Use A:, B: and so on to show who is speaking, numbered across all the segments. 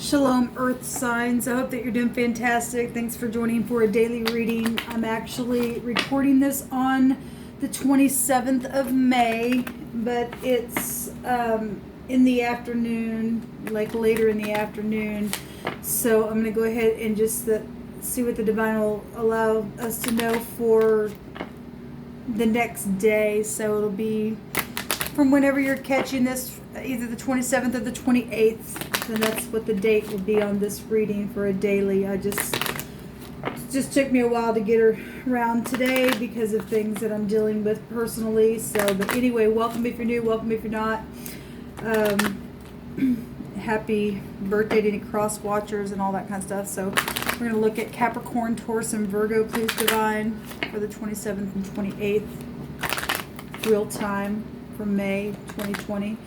A: Shalom, Earth signs. I hope that you're doing fantastic. Thanks for joining for a daily reading. I'm actually recording this on the 27th of May, but it's in the afternoon, like later in the afternoon. So I'm going to go ahead and just see what the divine will allow us to know for the next day. So it'll be from whenever you're catching this, either the 27th or the 28th. And that's what the date will be on this reading for a daily. It just took me a while to get around today because of things that I'm dealing with personally. So, but anyway, welcome if you're new, welcome if you're not. Happy birthday to any cross watchers and all that kind of stuff. So we're going to look at Capricorn, Taurus, and Virgo, please divine, for the 27th and 28th, real time for May 2020.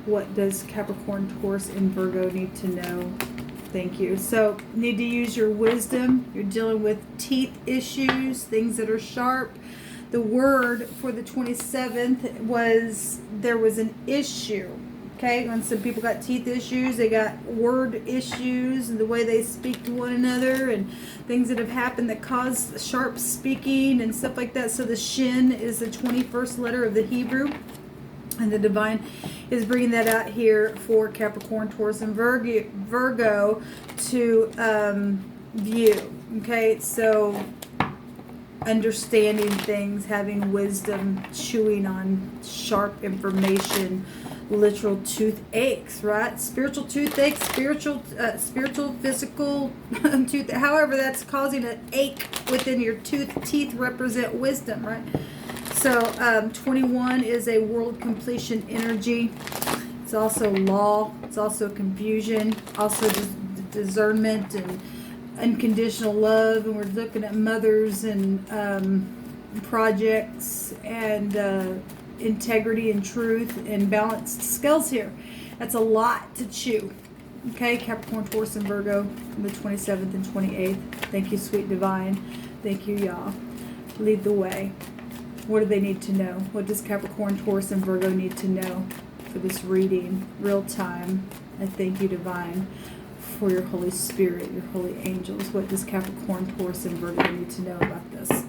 A: What does Capricorn, Taurus, and Virgo need to know? Thank you. So, need to use your wisdom. You're dealing with teeth issues, things that are sharp. The word for the 27th was there was an issue. Okay, when some people got teeth issues, they got word issues and the way they speak to one another and things that have happened that cause sharp speaking and stuff like that. So the Shin is the 21st letter of the Hebrew. And the divine is bringing that out here for Capricorn, Taurus, and Virgo to view. Okay, so understanding things, having wisdom, chewing on sharp information, literal toothaches, right? Spiritual toothaches, spiritual, physical tooth. However, that's causing an ache within your tooth. Teeth represent wisdom, right? So 21 is a world completion energy. It's also law. It's also confusion. Also discernment and unconditional love. And we're looking at mothers and projects and integrity and truth and balanced scales here. That's a lot to chew. Okay, Capricorn, Taurus, and Virgo on the 27th and 28th. Thank you, sweet divine. Thank you, Yah. Lead the way. What do they need to know? What does Capricorn, Taurus, and Virgo need to know for this reading? Real time. I thank you, divine, for your Holy Spirit, your holy angels. What does Capricorn, Taurus, and Virgo need to know about this?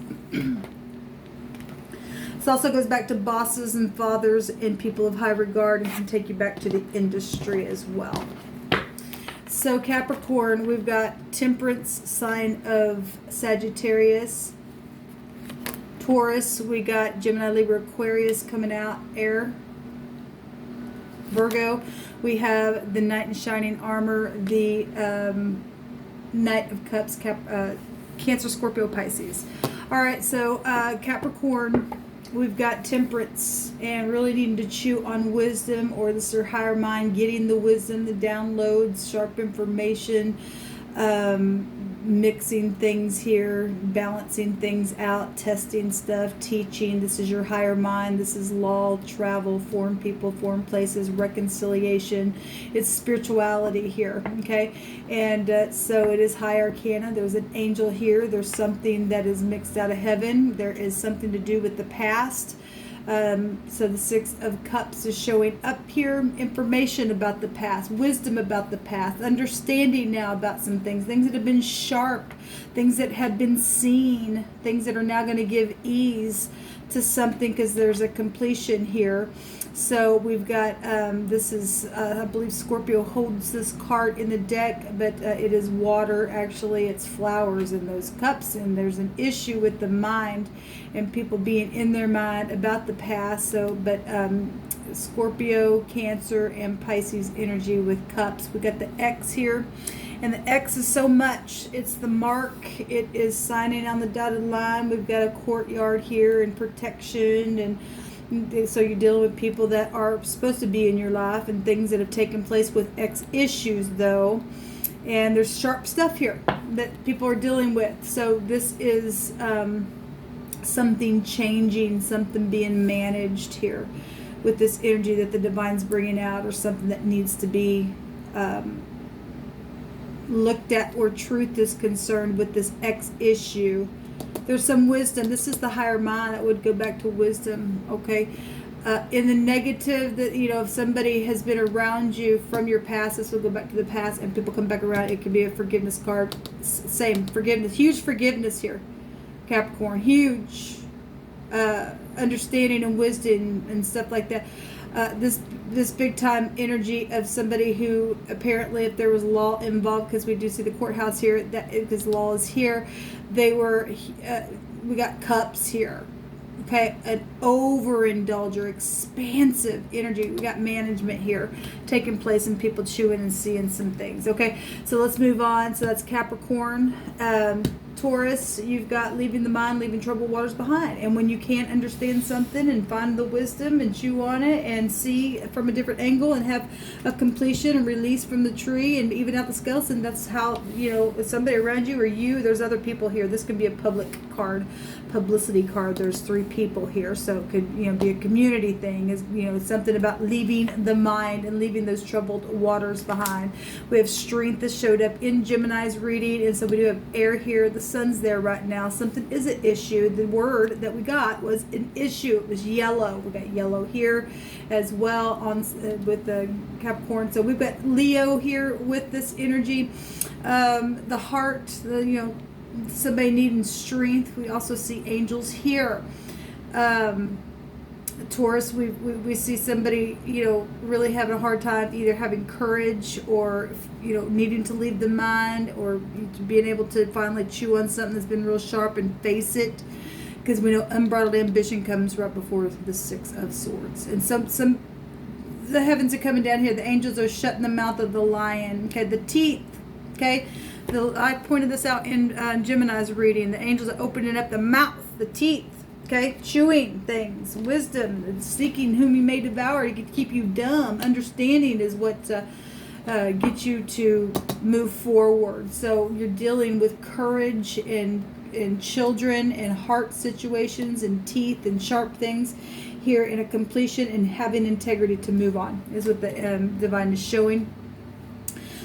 A: This also goes back to bosses and fathers and people of high regard and can take you back to the industry as well. So Capricorn, we've got Temperance, sign of Sagittarius. Taurus, we got Gemini, Libra, Aquarius coming out, air. Virgo, we have the Knight in Shining Armor, the Knight of Cups, Cancer, Scorpio, Pisces. All right, so Capricorn, we've got Temperance and really needing to chew on wisdom, or this is your higher mind, getting the wisdom, the downloads, sharp information, mixing things here, balancing things out, testing stuff, teaching. This is your higher mind. This is law, travel, foreign people, foreign places, reconciliation. It's spirituality here, okay? And so it is high arcana. There's an angel here. There's something that is mixed out of heaven. There is something to do with the past. So the Six of Cups is showing up here, information about the past, wisdom about the past, understanding now about some things that have been sharp, things that have been seen, things that are now going to give ease to something because there's a completion here. So we've got, this is, I believe Scorpio holds this card in the deck, but it is water. Actually, it's flowers in those cups, and there's an issue with the mind and people being in their mind about the past. So, but Scorpio, Cancer, and Pisces energy with cups. We got the X here, and the X is so much. It's the mark. It is signing on the dotted line. We've got a courtyard here and protection, and so you're dealing with people that are supposed to be in your life and things that have taken place with X issues, though. And there's sharp stuff here that people are dealing with. So this is something changing, something being managed here with this energy that the divine's bringing out, or something that needs to be looked at where truth is concerned with this X issue. There's some wisdom. This is the higher mind. That would go back to wisdom, okay? In the negative, that if somebody has been around you from your past, this will go back to the past, and people come back around. It could be a forgiveness card. Same forgiveness, huge forgiveness here, Capricorn. Huge understanding and wisdom and stuff like that. This big time energy of somebody who apparently, if there was law involved, because we do see the courthouse here, that because law is here, we got cups here. Okay, an overindulger, expansive energy. We got management here taking place and people chewing and seeing some things. Okay, so let's move on. So that's Capricorn. Taurus, you've got leaving the mind, leaving troubled waters behind. And when you can't understand something and find the wisdom and chew on it and see from a different angle and have a completion and release from the tree and even out the skeleton, that's how, somebody around you or you, there's other people here. This could be a publicity card. There's 3 people here. So it could, be a community thing, is, something about leaving the mind and leaving those troubled waters behind. We have strength that showed up in Gemini's reading. And so we do have air here. The sun's there right now. Something is an issue. The word that we got was an issue. It was yellow. We got yellow here as well on with the Capricorn. So we've got Leo here with this energy. The heart, somebody needing strength. We also see angels here. Taurus, we see somebody, really having a hard time either having courage or, needing to leave the mind, or being able to finally chew on something that's been real sharp and face it. Because we know unbridled ambition comes right before the 6 of Swords. And the heavens are coming down here. The angels are shutting the mouth of the lion. Okay, the teeth. Okay, I pointed this out in Gemini's reading. The angels are opening up the mouth, the teeth. Okay, chewing things, wisdom, seeking whom you may devour to keep you dumb. Understanding is what gets you to move forward. So you're dealing with courage and children and heart situations and teeth and sharp things here in a completion, and having integrity to move on is what the divine is showing.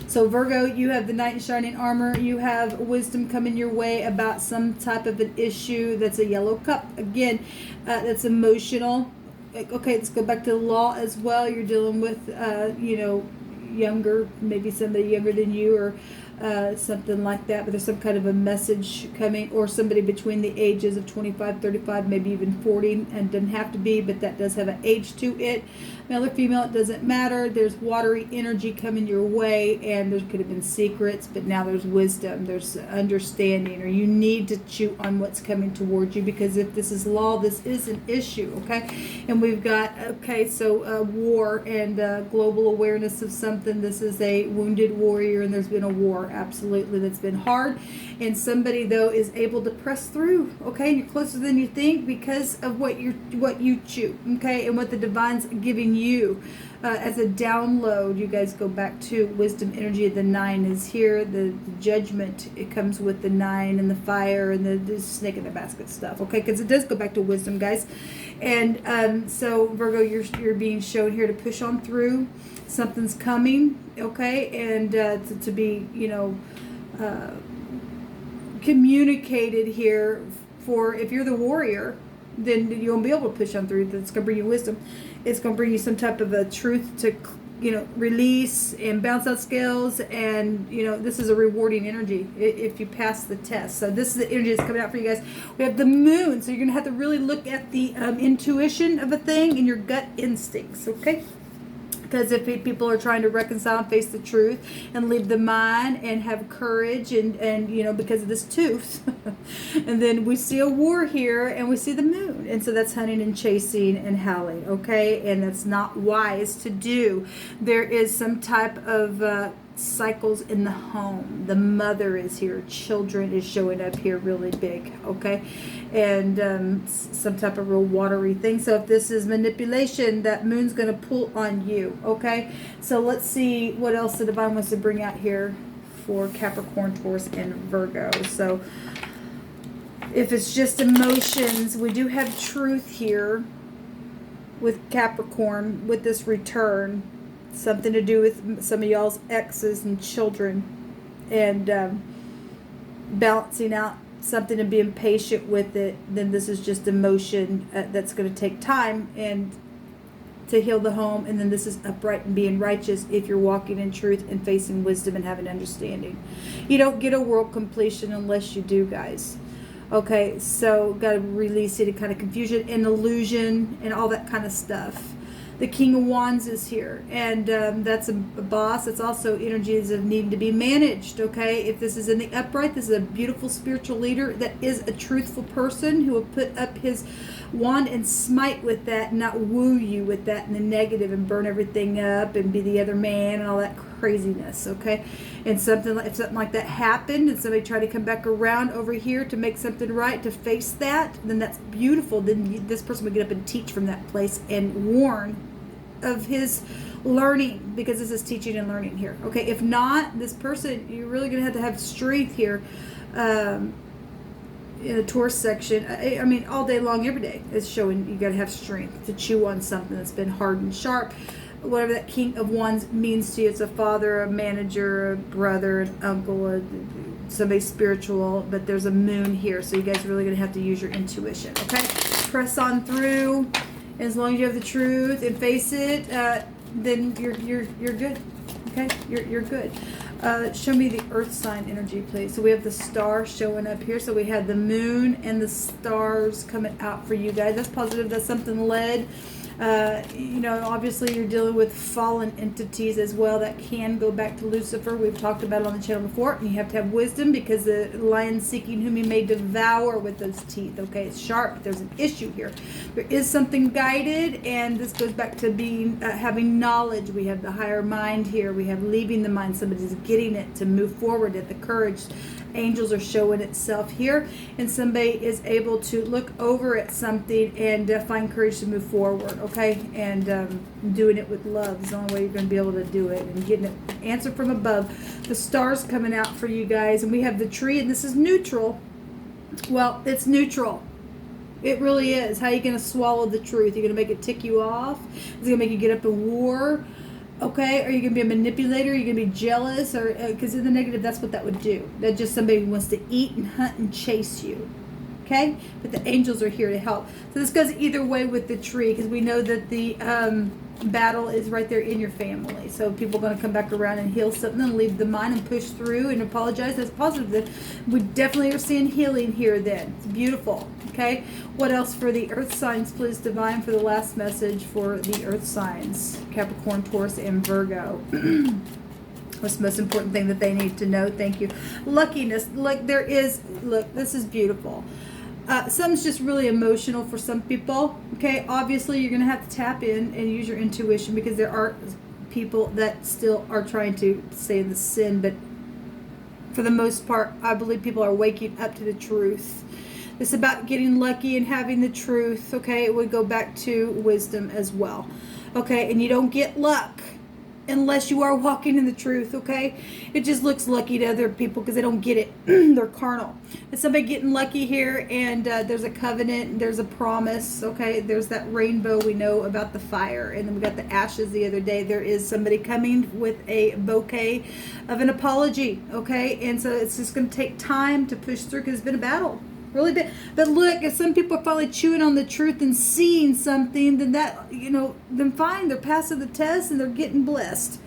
A: So Virgo, you have the knight in shining armor. You have wisdom coming your way about some type of an issue. That's a yellow cup. Again, that's emotional. Okay, let's go back to the law as well. You're dealing with, younger, maybe somebody younger than you, or something like that. But there's some kind of a message coming, or somebody between the ages of 25, 35, maybe even 40, and doesn't have to be, but that does have an age to it. Male or female, it doesn't matter. There's watery energy coming your way, and there could have been secrets, but now there's wisdom, there's understanding, or you need to chew on what's coming towards you, because if this is law, this is an issue. Okay, and we've got war and global awareness of something. This is a wounded warrior, and there's been a war, absolutely, that's been hard, and somebody though is able to press through. Okay, you're closer than you think because of what you chew. Okay, and what the divine's giving you as a download. You guys go back to wisdom energy. The 9 is here. The judgment, it comes with the 9 and the fire and the snake in the basket stuff. Okay, because it does go back to wisdom, guys. And so Virgo, you're being shown here to push on through. Something's coming. Okay, and to be communicated here. For if you're the warrior, then you won't be able to push on through. That's going to bring you wisdom. It's going to bring you some type of a truth to, release and bounce out scales. And, this is a rewarding energy if you pass the test. So this is the energy that's coming out for you guys. We have the moon. So you're going to have to really look at the intuition of a thing and your gut instincts. Okay. Because if people are trying to reconcile and face the truth and leave the mind and have courage and because of this tooth. And then we see a war here and we see the moon. And so that's hunting and chasing and howling. Okay. And that's not wise to do. There is some type of cycles in the home. The mother is here. Children is showing up here really big. Okay. And some type of real watery thing. So if this is manipulation, that moon's going to pull on you. Okay. So let's see what else the divine wants to bring out here for Capricorn, Taurus, and Virgo. So if it's just emotions, we do have truth here with Capricorn with this return. Something to do with some of y'all's exes and children, and balancing out something and being patient with it. Then this is just emotion that's going to take time, and to heal the home. And then this is upright and being righteous if you're walking in truth and facing wisdom and having understanding. You don't get a world completion unless you do, guys. Okay, so got to release any kind of confusion and illusion and all that kind of stuff. The King of Wands is here, and that's a boss. It's also energies of needing to be managed, okay? If this is in the upright, this is a beautiful spiritual leader that is a truthful person who will put up his wand and smite with that, and not woo you with that in the negative and burn everything up and be the other man and all that craziness, okay? And if something like that happened and somebody tried to come back around over here to make something right, to face that, then that's beautiful. Then this person would get up and teach from that place and warn of his learning, because this is teaching and learning here. Okay, if not, this person, you're really going to have strength here in the Taurus section. I mean, all day long, every day is showing you got to have strength to chew on something that's been hard and sharp. Whatever that King of Wands means to you, it's a father, a manager, a brother, an uncle, somebody spiritual, but there's a moon here, so you guys are really going to have to use your intuition, okay? Press on through. As long as you have the truth and face it, then you're good. Okay, you're good. Show me the Earth sign energy, please. So we have the star showing up here. So we had the moon and the stars coming out for you guys. That's positive. That's something led. You know, obviously you're dealing with fallen entities as well that can go back to Lucifer. We've talked about it on the channel before. And you have to have wisdom, because the lion seeking whom he may devour with those teeth. Okay, it's sharp. There's an issue here. There is something guided, and this goes back to being having knowledge. We have the higher mind here. We have leaving the mind. Somebody's getting it to move forward at the courage. Angels are showing itself here, and somebody is able to look over at something and find courage to move forward, okay? And doing it with love is the only way you're going to be able to do it, and getting an answer from above. The stars coming out for you guys, and we have the tree, and this is neutral. Well, it's neutral. It really is. How are you going to swallow the truth? You're going to make it tick you off? Is it going to make you get up in war? Okay, are you going to be a manipulator? Are you going to be jealous? Or because in the negative, that's what that would do. That's just somebody who wants to eat and hunt and chase you. Okay, but the angels are here to help. So this goes either way with the tree, because we know that the battle is right there in your family. So people are going to come back around and heal something and leave the mind and push through and apologize. That's positive. We definitely are seeing healing here then. It's beautiful. Okay, what else for the earth signs, please, divine, for the last message for the earth signs? Capricorn, Taurus, and Virgo. What's the most important thing that they need to know? Thank you. Luckiness. Look, there is, look, this is beautiful. Something's just really emotional for some people. Okay, obviously you're going to have to tap in and use your intuition, because there are people that still are trying to stay in the sin, but for the most part, I believe people are waking up to the truth. It's about getting lucky and having the truth. Okay, it would go back to wisdom as well. Okay, and you don't get luck unless you are walking in the truth. Okay, it just looks lucky to other people because they don't get it. They're carnal. It's somebody getting lucky here, and there's a covenant, there's a promise. Okay, there's that rainbow. We know about the fire, and then we got the ashes the other day. There is somebody coming with a bouquet of an apology. Okay, and so it's just going to take time to push through, because it's been a battle. Really big. But look, if some people are finally chewing on the truth and seeing something, then that, you know, then fine, they're passing the test and they're getting blessed.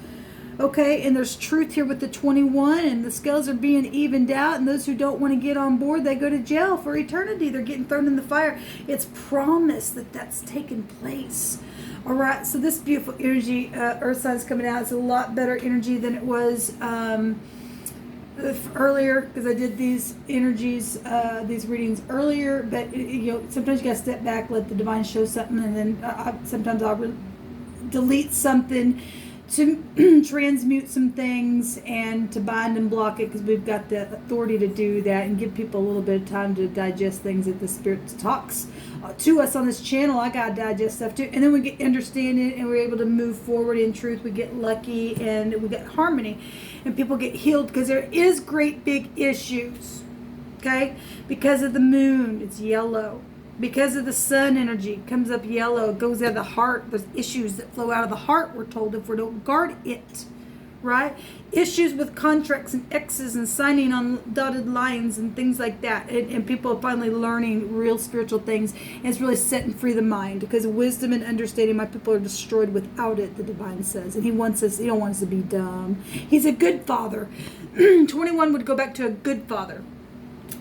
A: Okay, and there's truth here with the 21, and the scales are being evened out, and those who don't want to get on board, they go to jail for eternity. They're getting thrown in the fire. It's promised that that's taking place. All right, so this beautiful energy, earth sign is coming out. It's a lot better energy than it was earlier, because I did these energies, these readings earlier. But you know, sometimes you gotta step back, let the divine show something, and then sometimes I'll delete something to transmute some things and to bind and block it, because we've got the authority to do that, and give people a little bit of time to digest things that the Spirit talks to us on this channel. I gotta digest stuff too, and then we get understanding, and we're able to move forward in truth. We get lucky, and we get harmony, and people get healed, because there is great big issues. Okay, because of the moon, it's yellow. Because of the sun energy, it comes up yellow. It goes out of the heart. There's issues that flow out of the heart, we're told, if we don't guard it. right? Issues with contracts and X's and signing on dotted lines and things like that. And people are finally learning real spiritual things. And it's really setting free the mind, because wisdom and understanding, my people are destroyed without it, the divine says. And he wants us, he don't want us to be dumb. He's a good father. 21 would go back to a good father.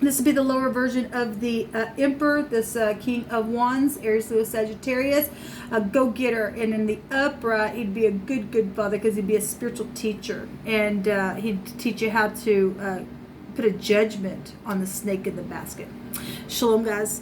A: This would be the lower version of the Emperor, this King of Wands, Aries, Leo, Sagittarius, a go-getter. And in the upright, he'd be a good father, because he'd be a spiritual teacher. And he'd teach you how to put a judgment on the snake in the basket. Shalom, guys.